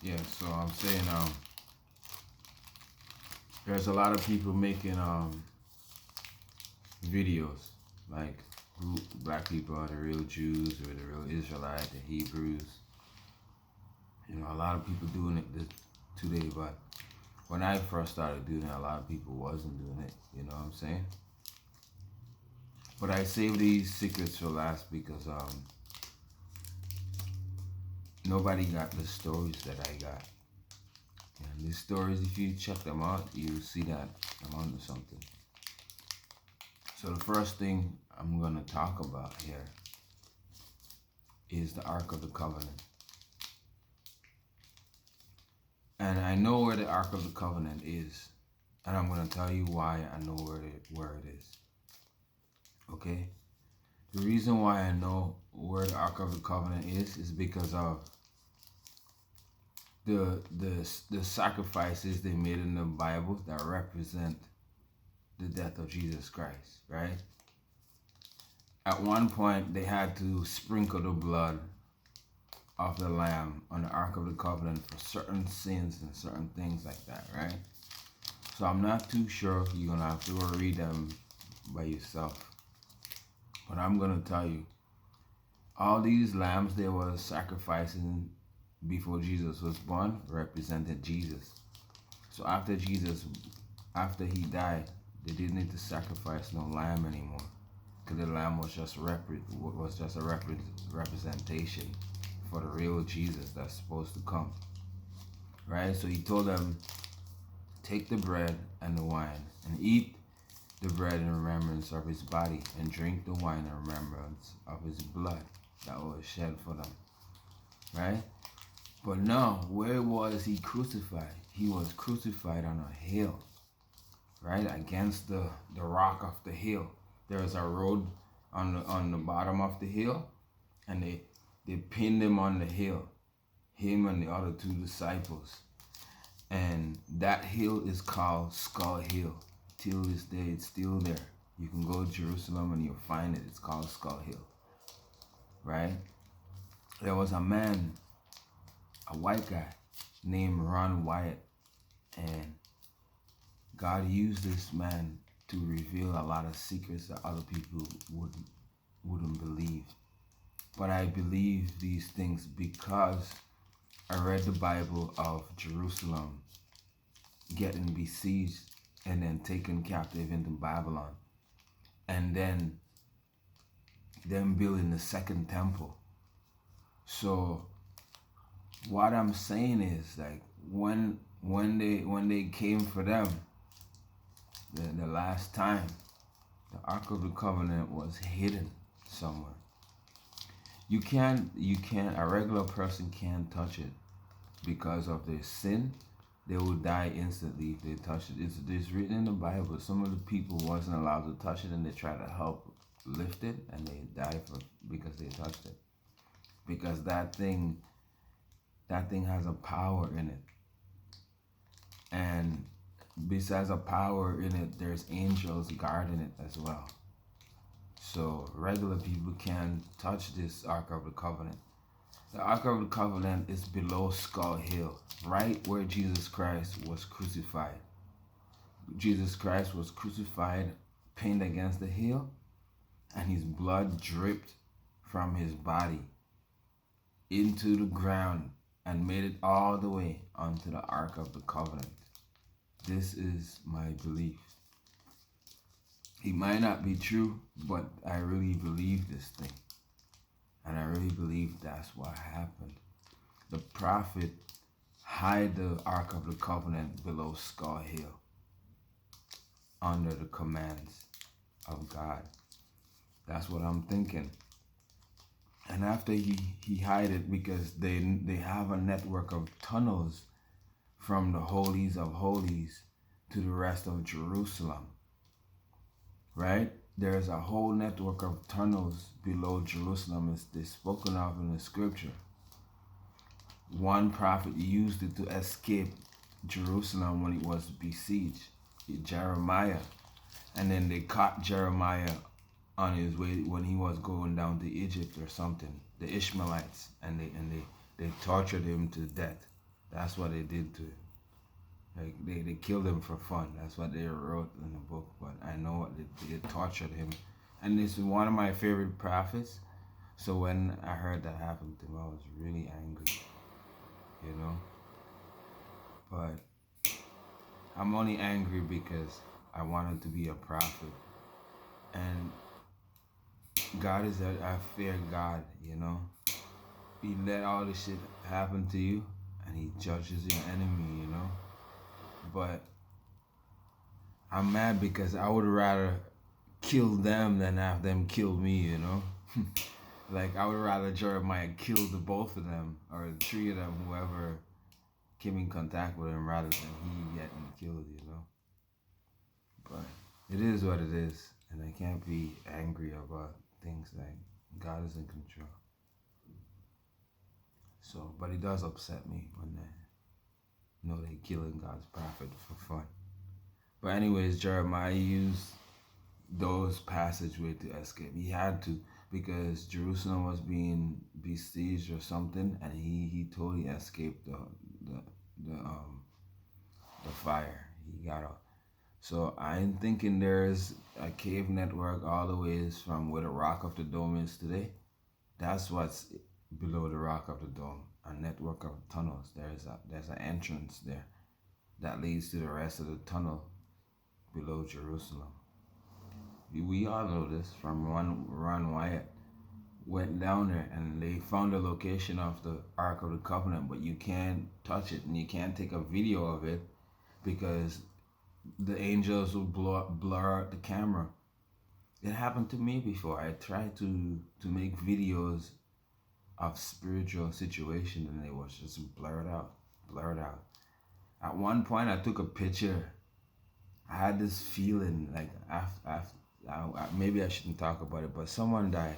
Yeah, so I'm saying there's a lot of people making videos like who black people are the real Jews or the real Israelites, the Hebrews. You know, a lot of people doing it today, but when I first started doing it, a lot of people wasn't doing it. You know what I'm saying? But I saved these secrets for last because nobody got the stories that I got. And these stories, if you check them out, you'll see that I'm onto something. So the first thing I'm going to talk about here is the Ark of the Covenant. And I know where the Ark of the Covenant is. And I'm going to tell you why I know where it is. Okay? The reason why I know where the Ark of the Covenant is because of the sacrifices they made in the Bible that represent the death of Jesus Christ, right? At one point, they had to sprinkle the blood of the lamb on the Ark of the Covenant for certain sins and certain things like that, right? So I'm not too sure. You're going to have to go read them by yourself. But I'm going to tell you, all these lambs they were sacrificing before Jesus was born represented Jesus. So after he died, they didn't need to sacrifice no lamb anymore, because the lamb was just a representation for the real Jesus that's supposed to come, right? So he told them, take the bread and the wine and eat the bread in remembrance of his body, and drink the wine in remembrance of his blood that was shed for them, right? But now, where was he crucified? He was crucified on a hill, right? Against the rock of the hill. There's a road on the bottom of the hill, and they pinned him on the hill, him and the other two disciples. And that hill is called Skull Hill. Till this day, it's still there. You can go to Jerusalem and you'll find it. It's called Skull Hill, right? There was a man, a white guy named Ron Wyatt, and God used this man to reveal a lot of secrets that other people wouldn't believe. But I believe these things because I read the Bible of Jerusalem getting besieged and then taken captive into Babylon, and then them building the second temple. So what I'm saying is, like, when they came for them the last time, the Ark of the Covenant was hidden somewhere. You can't a regular person can't touch it because of their sin. They will die instantly if they touch it. It's written in the Bible. Some of the people wasn't allowed to touch it, and they tried to help lift it, and they died because they touched it. Because that thing has a power in it. And besides a power in it, there's angels guarding it as well. So regular people can't touch this Ark of the Covenant. The Ark of the Covenant is below Skull Hill, right where Jesus Christ was crucified. Jesus Christ was crucified, pinned against the hill, and his blood dripped from his body into the ground and made it all the way onto the Ark of the Covenant. This is my belief. It might not be true, but I really believe this thing. And I really believe that's what happened. The prophet hid the Ark of the Covenant below Skull Hill, under the commands of God. That's what I'm thinking. And after he hid it, because they have a network of tunnels from the holies of holies to the rest of Jerusalem, right? There's a whole network of tunnels below Jerusalem. It's spoken of in the scripture. One prophet used it to escape Jerusalem when it was besieged, Jeremiah. And then they caught Jeremiah on his way when he was going down to Egypt or something, the Ishmaelites, and they tortured him to death. That's what they did to him. Like they killed him for fun. That's what they wrote in the book. But I know what they tortured him. And this is one of my favorite prophets. So when I heard that happen to him, I was really angry, you know. But I'm only angry because I wanted to be a prophet. And God is I fear God, you know. He let all this shit happen to you and he judges your enemy, you know. But I'm mad because I would rather kill them than have them kill me, you know. Like I would rather Jeremiah kill the both of them or the three of them, whoever came in contact with him, rather than he getting killed, you know. But it is what it is, and I can't be angry about things. Like God is in control. So, but it does upset me when they killing God's prophet for fun. But anyways, Jeremiah used those passageways to escape. He had to, because Jerusalem was being besieged or something, and he totally escaped the fire. He got out. So I'm thinking there's a cave network all the ways from where the Rock of the Dome is today. That's what's below the Rock of the Dome. A network of tunnels. There's an entrance there that leads to the rest of the tunnel below Jerusalem. We all know this from Ron Wyatt. Went down there and they found the location of the Ark of the Covenant, but you can't touch it and you can't take a video of it because the angels will blur out the camera. It happened to me before. I tried to make videos of spiritual situation and it was just blurred out. At one point I took a picture. I had this feeling like after maybe I shouldn't talk about it, but someone died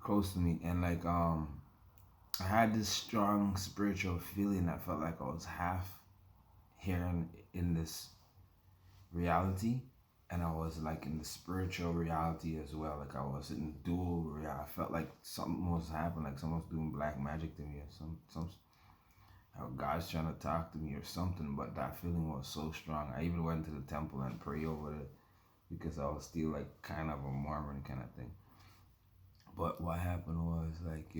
close to me, and like I had this strong spiritual feeling. I felt like I was half here in this reality, and I was like in the spiritual reality as well. Like I was in dual reality. I felt like something was happening, like someone was doing black magic to me, or some how God's trying to talk to me or something. But that feeling was so strong. I even went to the temple and prayed over it because I was still like kind of a Mormon kind of thing. But what happened was like,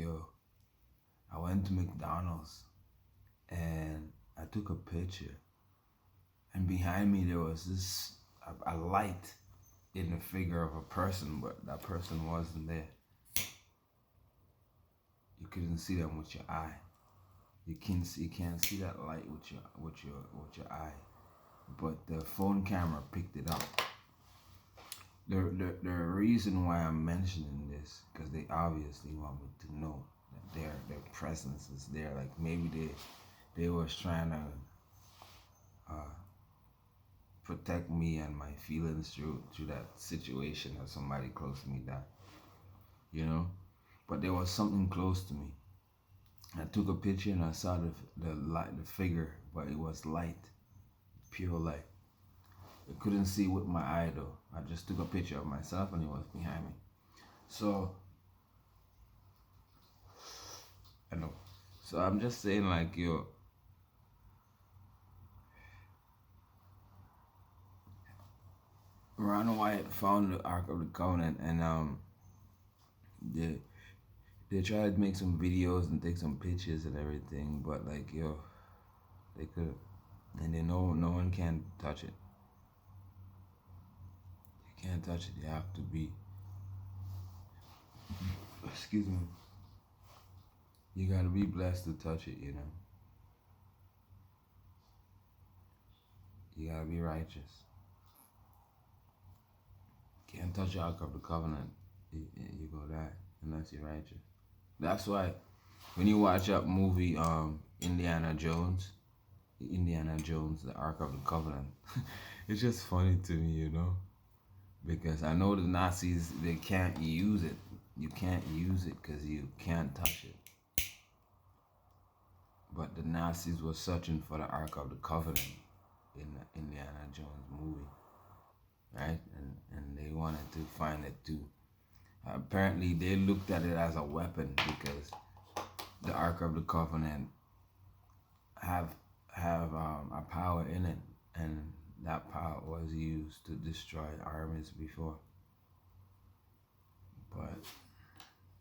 I went to McDonald's and I took a picture, and behind me there was this a light in the figure of a person, but that person wasn't there. You couldn't see them with your eye. You can't see that light with your eye, but the phone camera picked it up. The reason why I'm mentioning this, because they obviously want me to know that their presence is there. Like maybe they was trying to protect me and my feelings through that situation of somebody close to me died, you know. But there was something close to me. I took a picture and I saw the light, the figure, but it was light, pure light. I couldn't see with my eye though. I just took a picture of myself and it was behind me. So, I know. So I'm just saying like, Ron Wyatt found the Ark of the Covenant, and they tried to make some videos and take some pictures and everything, but like, they could, and then no one can touch it. You can't touch it. You have to be, excuse me, you gotta be blessed to touch it, you know. You gotta be righteous. Can't touch the Ark of the Covenant. You go die unless you're righteous. That's why when you watch that movie, Indiana Jones, the Ark of the Covenant, it's just funny to me, you know, because I know the Nazis, they can't use it. You can't use it because you can't touch it. But the Nazis were searching for the Ark of the Covenant in the Indiana Jones movie, right? And they wanted to find it too. Apparently, they looked at it as a weapon because the Ark of the Covenant have a power in it, and that power was used to destroy armies before. But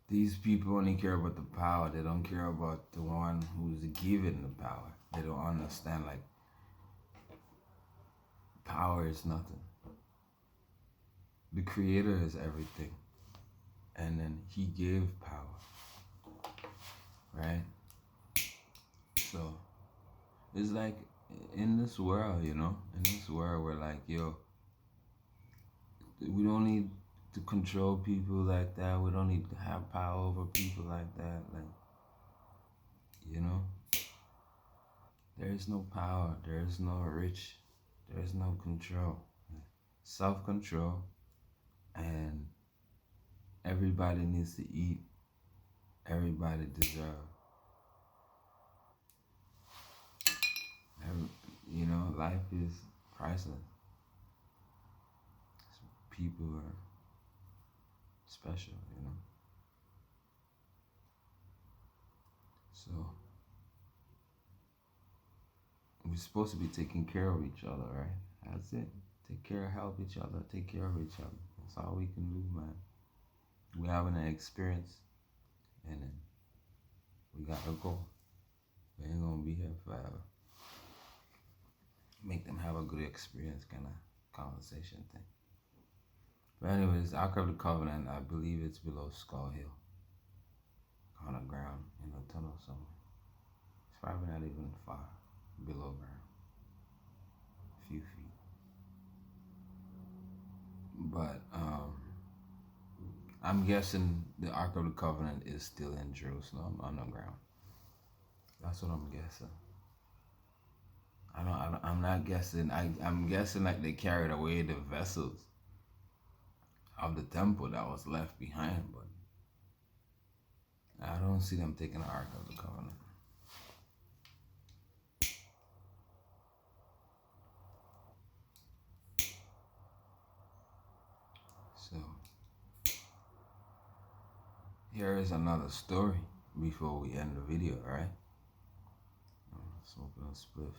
these people only care about the power. They don't care about the one who's given the power. They don't understand, like, power is nothing. The Creator is everything. And then He gave power. Right? So, it's like in this world, in this world, we're like, yo, we don't need to control people like that. We don't need to have power over people like that. Like, there is no power. There is no rich. There is no control. Self-control. And everybody needs to eat. Everybody deserves. Life is priceless. People are special, So we're supposed to be taking care of each other, right? That's it. Take care, help each other, take care of each other. That's all we can do, man. We're having an experience, and then we gotta go. We ain't gonna be here forever. Make them have a good experience, kind of conversation thing. But anyways, Ark of the Covenant, I believe it's below Skull Hill. On the ground, in a tunnel somewhere. It's probably not even far below ground. A few feet. But I'm guessing the Ark of the Covenant is still in Jerusalem underground. That's what I'm guessing. I'm not guessing. I'm guessing like they carried away the vessels of the temple that was left behind, but I don't see them taking the Ark of the Covenant. So here is another story before we end the video, right? Smoking a spliff,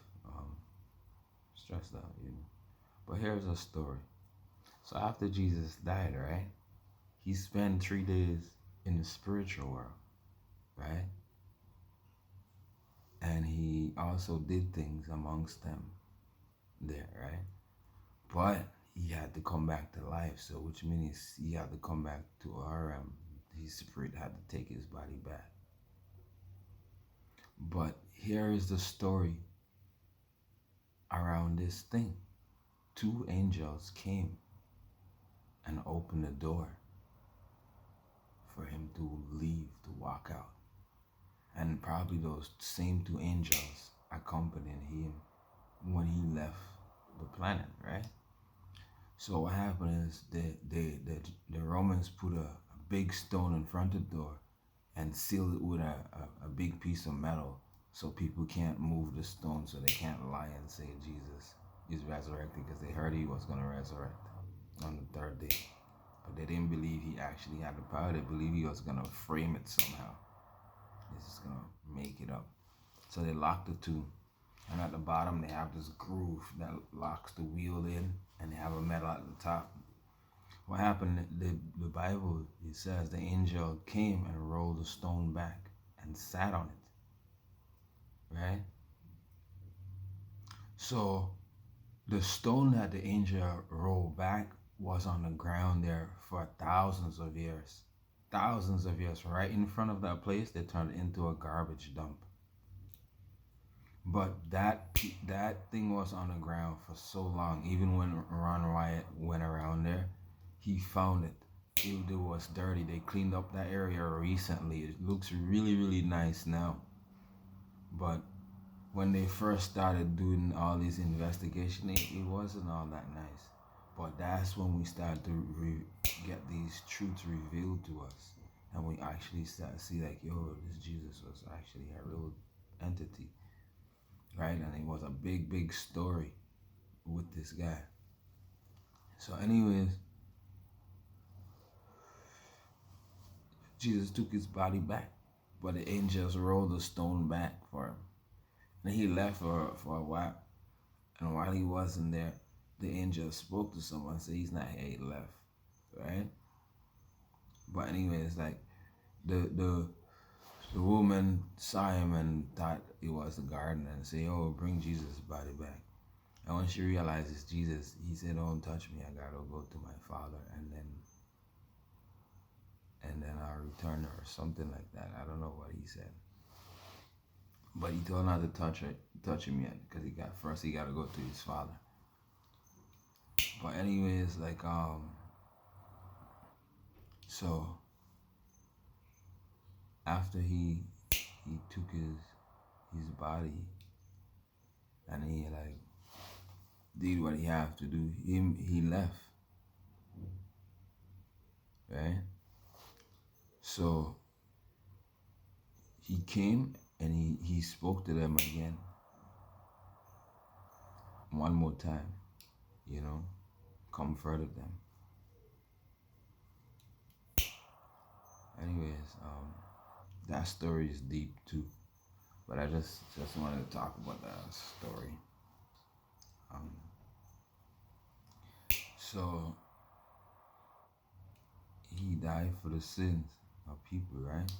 stressed out, But here's a story. So after Jesus died, right? He spent 3 days in the spiritual world, right? And he also did things amongst them there, right? But he had to come back to life, so which means he had to come back to our his spirit had to take his body back. But here is the story around this thing. 2 angels came and opened the door for him to leave, to walk out. And probably those same 2 angels accompanied him when he left the planet, right? So what happened is the Romans put a big stone in front of the door and sealed it with a big piece of metal so people can't move the stone, so they can't lie and say Jesus is resurrected, because they heard he was going to resurrect on the 3rd day. But they didn't believe he actually had the power. They believed he was going to frame it somehow. He's just going to make it up. So they locked the 2. And at the bottom, they have this groove that locks the wheel in, and they have a metal at the top. What happened, the Bible, it says the angel came and rolled the stone back and sat on it, right? So the stone that the angel rolled back was on the ground there for thousands of years. Thousands of years. Right in front of that place, they turned it into a garbage dump. But that thing was on the ground for so long. Even when Ron Wyatt went around there, he found it. It was dirty. They cleaned up that area recently. It looks really, really nice now. But when they first started doing all these investigations, it wasn't all that nice. But that's when we started to get these truths revealed to us. And we actually start to see like, yo, this Jesus was actually a real entity. Right? And it was a big, big story with this guy. So anyways, Jesus took his body back, but the angels rolled the stone back for him. And he left for a while. And while he wasn't there, the angel spoke to someone, said he's not here, he left. Right? But anyways, like the woman saw him and thought it was the gardener and said, "Oh, bring Jesus' body back." And when she realized it's Jesus, he said, "Don't touch me. I gotta go to my father, and then I'll return her," or something like that. I don't know what he said, but he told her not to touch him yet, because he got to go to his father. But anyways, like so after he took his body and he like did what he had to do, he left, right? So he came and he spoke to them again one more time, comforted them. Anyways, that story is deep too, but I just wanted to talk about that story. So he died for the sins of people, right?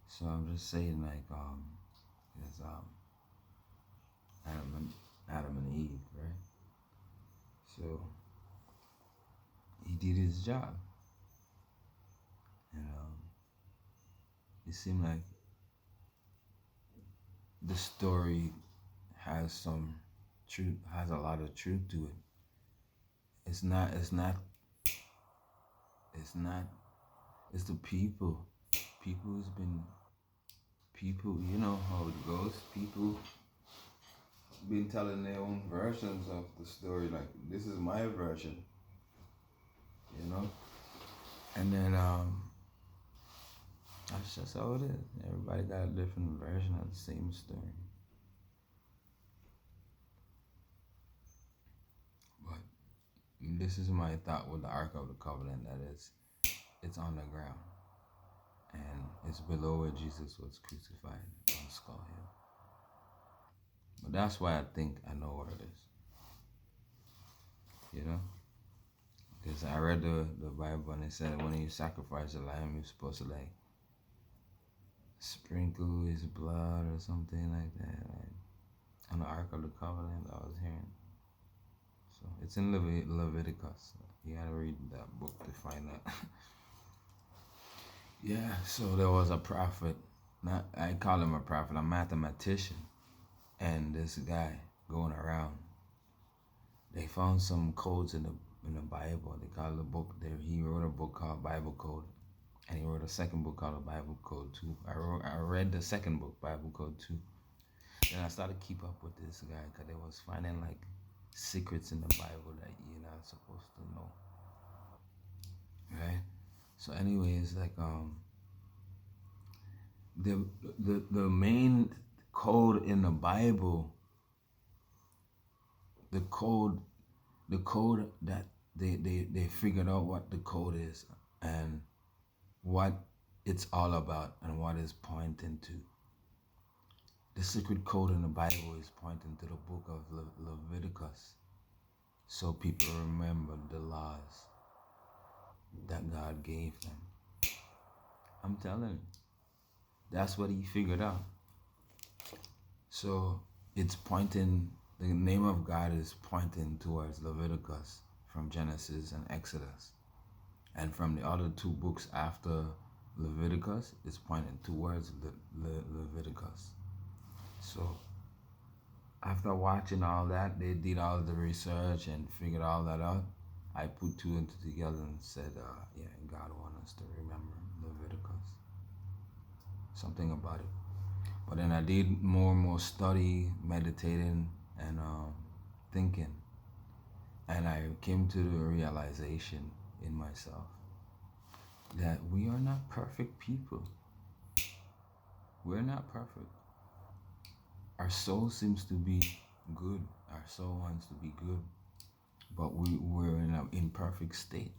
So I'm just saying, like, it's Adam and Eve, right? So he did his job, and it seemed like the story has some truth, has a lot of truth to it. It's the people. People, you know how it goes. People been telling their own versions of the story, like, this is my version, and then that's just how it is. Everybody got a different version of the same story. But this is my thought with the Ark of the Covenant, that it's on the ground, and it's below where Jesus was crucified on Skull Hill. But that's why I think I know what it is, because I read the Bible, and it said when you sacrifice a lamb, you're supposed to like sprinkle his blood or something like that, like on the Ark of the Covenant I was hearing. So it's in Leviticus. You gotta read that book to find out. Yeah, so there was a prophet, I call him a prophet, a mathematician, and this guy going around. They found some codes in the Bible. They call the book there. He wrote a book called Bible Code, and he wrote a second book called the Bible Code 2. I read the second book, Bible Code 2. Then I started to keep up with this guy, because they was finding like secrets in the Bible that you're not supposed to know, right? So anyways, like the main code in the Bible, the code that they figured out what the code is and what it's all about and what it's pointing to. The secret code in the Bible is pointing to the book of Leviticus, so people remember the laws that God gave them. I'm telling you, that's what he figured out. So it's pointing, the name of God is pointing towards Leviticus from Genesis and Exodus. And from the other two books after Leviticus, it's pointing towards Leviticus. So after watching all that, they did all the research and figured all that out. I put two and two together and said, yeah, God wants us to remember Leviticus. Something about it. But then I did more and more study, meditating, and thinking. And I came to the realization in myself that we are not perfect people. We're not perfect. Our soul seems to be good. Our soul wants to be good. But we're in an imperfect state.